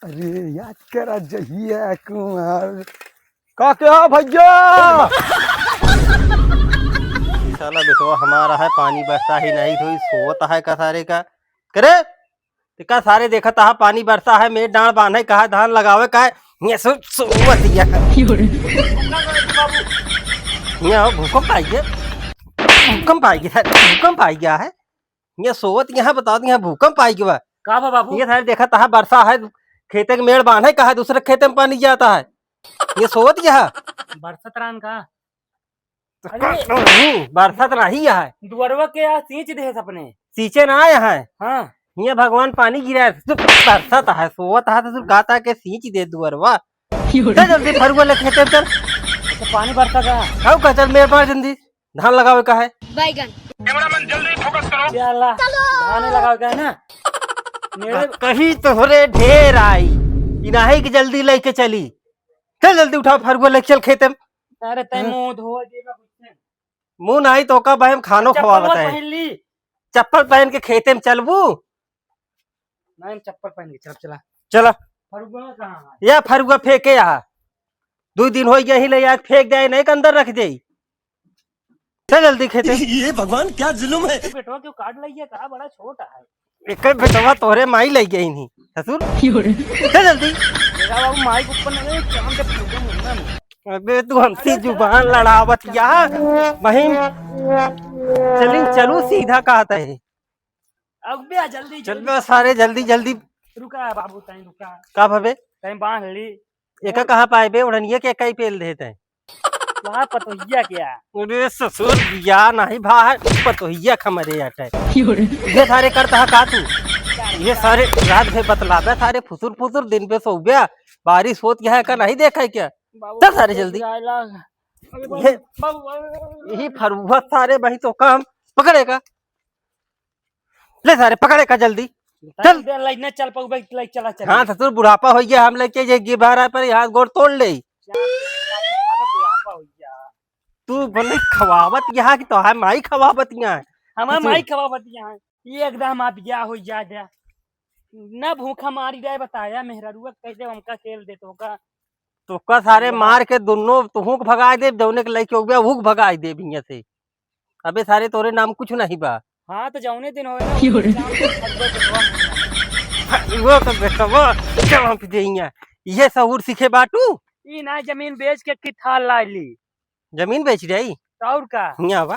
अरे याद करा जहिया कुमार का क्या भैया। साला बेटवा हमारा है, पानी बरसा ही नहीं तो सोता है का सारे का करे का सारे देखा था पानी बरसा है, मेरे डांड बांधे कहा धान लगावे का ये सोवतिया भूकंप आई है, भूकंप आई गया, भूकंप आई गया है ये सोवत यहाँ बता दी भूकंप आई गया का बाबू ये सारे देखा था बरसा है, खेते के मेड़ बांधे कहा दूसरे खेते में पानी जाता है ये सोवत यहाँ बरसत रान का बरसात नहीं है दुअरवा के यहाँ सींच दे सपने सींचे ना आया है। हाँ ये भगवान पानी गिरा बरसात है सोवत है तो गाता के सींच दे दुअरवा चल जल्दी फरुआ ले खेते में चल तो पानी बरसा का आओ का चल मेरे पास जल्दी धान लगावे का है बैगन कैमरामैन जल्दी फोकस करो। या अल्लाह धान लगाओ का है ना मेरे कहीं तोहरे ढेर आई इनाही की जल्दी लेके चली चल जल्दी उठाओ फरुआ लेके चल खेते में। अरे तै मुंह धो देगा कुछ मुंह नहीं तो का बहम खानो खवा चप्पल बताए पहन ली चप्पल पहन के खेते में चलबू नहीं चप्पल पहन के चला चला फरुआ कहाँ है या फरुआ फेंके यहाँ 2 दिन हो गया ही ले यार फेंक दे नहीं के अंदर रख दे चल जल्दी खेते ये भगवान क्या जुल्म है। बेटवा क्यों काट लिया कहा बड़ा छोटा है एक बेटवा तोहरे माई लग गई नहीं ससुर चल जल्दी मेरा बाबू माइक ऊपर नहीं चांद के फूटे मुन्ना में अबे तू हमसे जुबान लड़ावत यार बहिन चली चलू सीधा कहता है अब बे जल्दी चल बे सारे जल्दी जल्दी रुका बाबू तै रुका का भवे तै बांध ली एक कहाँ पाए बे उड़निया के कई पेल देते हैं वहाँ पतोहिया क्या अरे ससुर या नहीं भाई पतोहिया खमरे अटे ये सारे करता है का तू ये सारे रात में बतलावे सारे फुसुर फुसुर दिन पे सो गया बारिश होत गया है का नहीं देखा है क्या चल सारे जल्दी ये यही फरुआ सारे भाई तो काम पकड़ेगा ले सारे पकड़ेगा जल्दी चल लाइट चल पाऊ भाई लाइट चला चल हाँ ससुर बुढ़ापा हो गया हम लेके ये गिबारा पर यहाँ गोड़ तोड़ ले तू बोले खवावत यहाँ की तो है माई खवावत यहाँ हमार माई खवावतिया ये एकदम आप गया हो जा गया ना भूखा मारी जाए बताया मेहरारुआ कैसे हमका खेल दे तो का तो का सारे मार के दोनों तुहू भगा दे जौने के लेके हो गया वो भगा दे भैया से अबे सारे तोरे नाम कुछ नहीं बा हाँ तो जौने दिन होए वो तो बेटवा क्या पे देइया ये सहूर सीखे बाटू ई ना जमीन बेच के किथा ला ली जमीन बेच रही और का यहाँ बा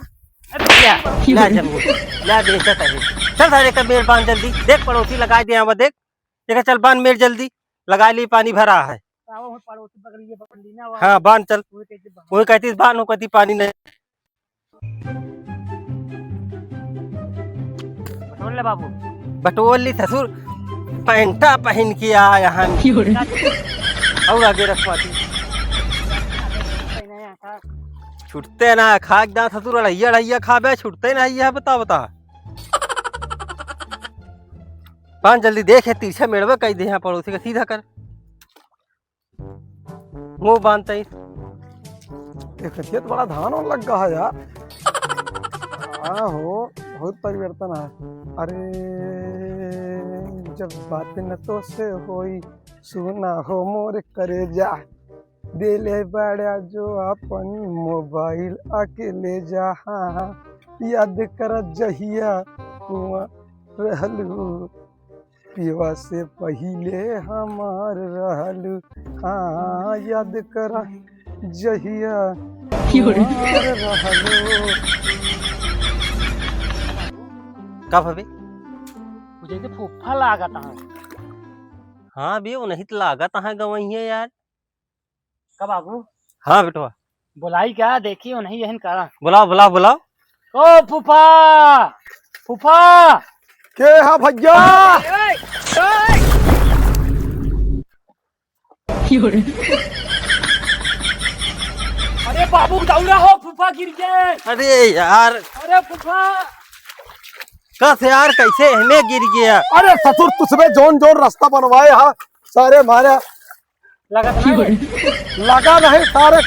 ला जमीन ला बेचत है चल सारे का मेल बांध जल्दी देख पड़ोसी लगा दे यहाँ देख देखा चल बांध मेल जल्दी लगा ली पानी भरा है पड़ोसी बगलिए पकड़ ली ना हाँ बांध चल वो कैसे बांध- वही कहती बांध हो कहती पानी नहीं बोल ले बाबू बटोली ससुर पैंटा पहन के आ यहाँ और आगे रखवाती नहीं आता छुटते ना खा ना ससुर अड़ैया अड़ैया खाबे छुटते ना ये बता बता पान जल्दी देखे तीछे मेड़वे कही दे यहाँ पड़ोसी का सीधा कर मुंह बांधते ही खेत बड़ा धान और लग गया है यार। हाँ हो बहुत परिवर्तन है। अरे जब बातें न तो से होई सुना हो मोर करे जा दे ले बड़ा जो अपन मोबाइल आके ले जा। हाँ याद कर जहिया कुआं रहलू पिवा से पहिले हमार रहलू। हाँ याद कर जहिया कुआं रहलू। का भवे मुझे तो फूफा लागत है हाँ बे वो नहीं तो लागत है गवैया यार का बाबू हाँ बेटवा बुलाई क्या देखी वो नहीं यहन करा बुलाओ बुलाओ बुलाओ ओ फूफा फूफा के हा भैया अरे बाबू दौड़ा हो फूफा गिर गए अरे यार अरे फूफा कस यार कैसे हमें गिर गया अरे ससुर तुझमें जोन जोन रास्ता बनवाए हा सारे मारे लगा लगा नहीं सारे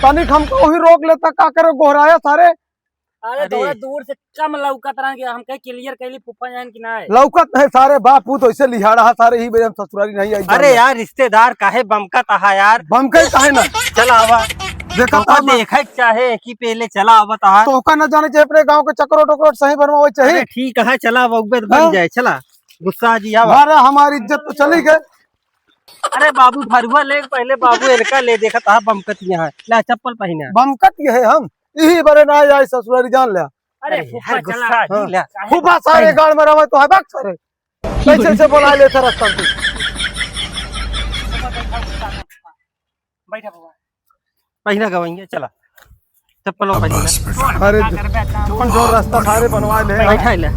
तनिक हमको ही रोक लेता का करे गोहराया सारे अरे अरे। थोड़ा दूर से कम लौकत रहा कि हम कहीं क्लियर कैली फूफा जान कि ना है। लौकत नहीं सारे बापू तो ऐसे लिहाड़ा है सारे ही बेजम ससुरारी नहीं आई अरे यार रिश्तेदार काहे बमका तहा यार। बम कहीं काहे ना चल आवा देखा तो देखा चाहे कि पहले चला आवा तहा। तो का न जाने चाहिए अपने गांव के चक्रो टोकरो सही बनवावे चाहिए। अरे ठीक है चला वक्त बन हाँ? जाए चला गुस्सा जी आवा। अरे हमारी इज्जत तो चली गई। अरे बाबू भरुआ ले पहले बाबू इनका ले देखा था बमकत यहाँ ला चप्पल पहना। बमकत ये है हम यही बड़े ना आए ससुरारी जान लिया। अरे अरे फूफा यार चला गुस्सा जी ला। फूफा सारे गाड़ में रहे तो है बात सारे कैसे से बोला लेते रास्ता पे। बैठा फूफा पहना गवाइए चला चप्पलों पहना। अरे जोन जो रास्ता सारे बनवा ले बैठा ले।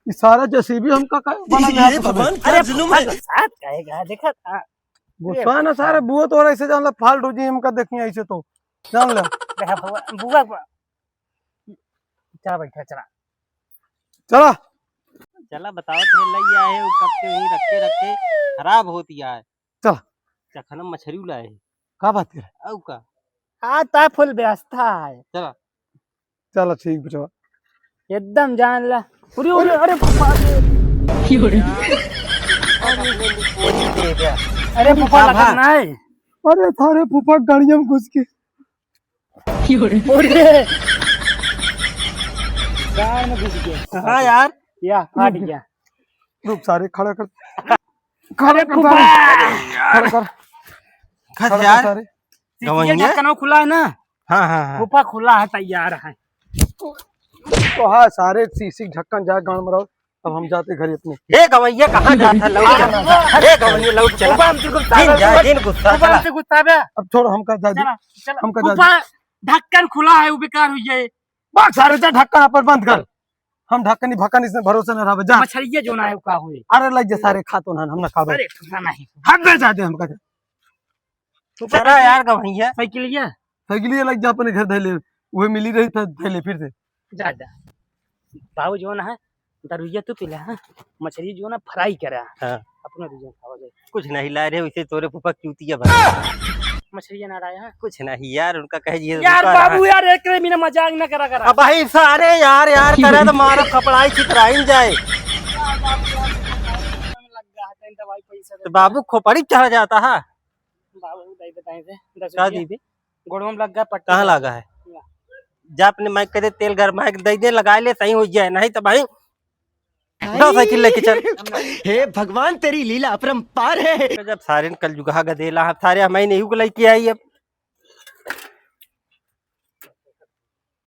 ये सारा जेसीबी हमका बना ले भगवान। अरे फूफा के साथ कहेगा देखा था गुस्सा ना सारे बुआ तो ऐसे जान ला फालतू जी हमका देखी ऐसे तो जान ला। देखा फूफा बुआ चला बैठा चला चला चला बताओ तो लई आए वो कब से वहीं रखे रखे खराब होती है। चला चखना मछली लाए का बात कर औ का आता फुल व्यवस्था है। चला चला ठीक बेटा एकदम जान ला पूरी अरे फूफा अरे फूफा लगना है। अरे थारे फूफा गाड़िया में घुस के अरे गाय में घुस गया। हाँ यार या फाट गया। रुक सारे खड़ा कर खड़े कर फूफा खड़ा कर खत खड़ा कर यार सारे। ये गवाइए। ढक्कन खुला है ना हाँ हाँ हाँ फूफा खुला है तैयार है। तो हाँ सारे सीसी ढक्कन जा गांव में रहो अब हम जाते घर अपने। ये गवैया कहाँ जाता लौट चला। अरे गवैया लौट चला। फूफा हमसे गुस्सा दिन जा दिन गुस्सा फूफा चला। हमसे गुस्सा है। अब छोड़ हमका दादी चला चला हमका फूफा ढक्कन खुला है वो बेकार हुई है। बाग सारे जा ढक्कन पर बंद कर। हम ढक्कन ही भक्कन इसमें भरोसा न रहा जा। मछलिए जो ना है वो का हुई। अरे लग जा सारे खा तो ना हम ना खाबे अरे फूफा नहीं हट में जाते हमका चला यार गवैया साइकिल लिया साइकिल लग जा अपने घर धैले वो मिली रही था धैले फिर से। जा जा बाबू जो ना है दरुइया तो पिला है मछली जो ना फ्राई करा हाँ। अपना रिजन खावा जाए। कुछ नहीं ला रहे वैसे तोरे फूफा चूतिया बना मछली ना रहा है कुछ नहीं यार उनका कह दिए यार बाबू यार एक महीना मजाक ना करा करा। अब भाई सारे यार यार करे तो मारो कपड़ाई चितराइन जाए दवाई पैसा तो बाबू खोपड़ी चढ़ जाता है। बाबू दई बताए थे 10 क्या रुपया दीदी गोड़ों में लग गया पट्टी कहाँ लगा है जा अपने माइक करे तेल गरमा के दे दे लगा ले सही हो जाए नहीं तो भाई दो साइकिल लेके चल। हे भगवान तेरी लीला अपरंपार है। जब सारे कल जुगा गदेला सारे हमें नहीं लेके आई अब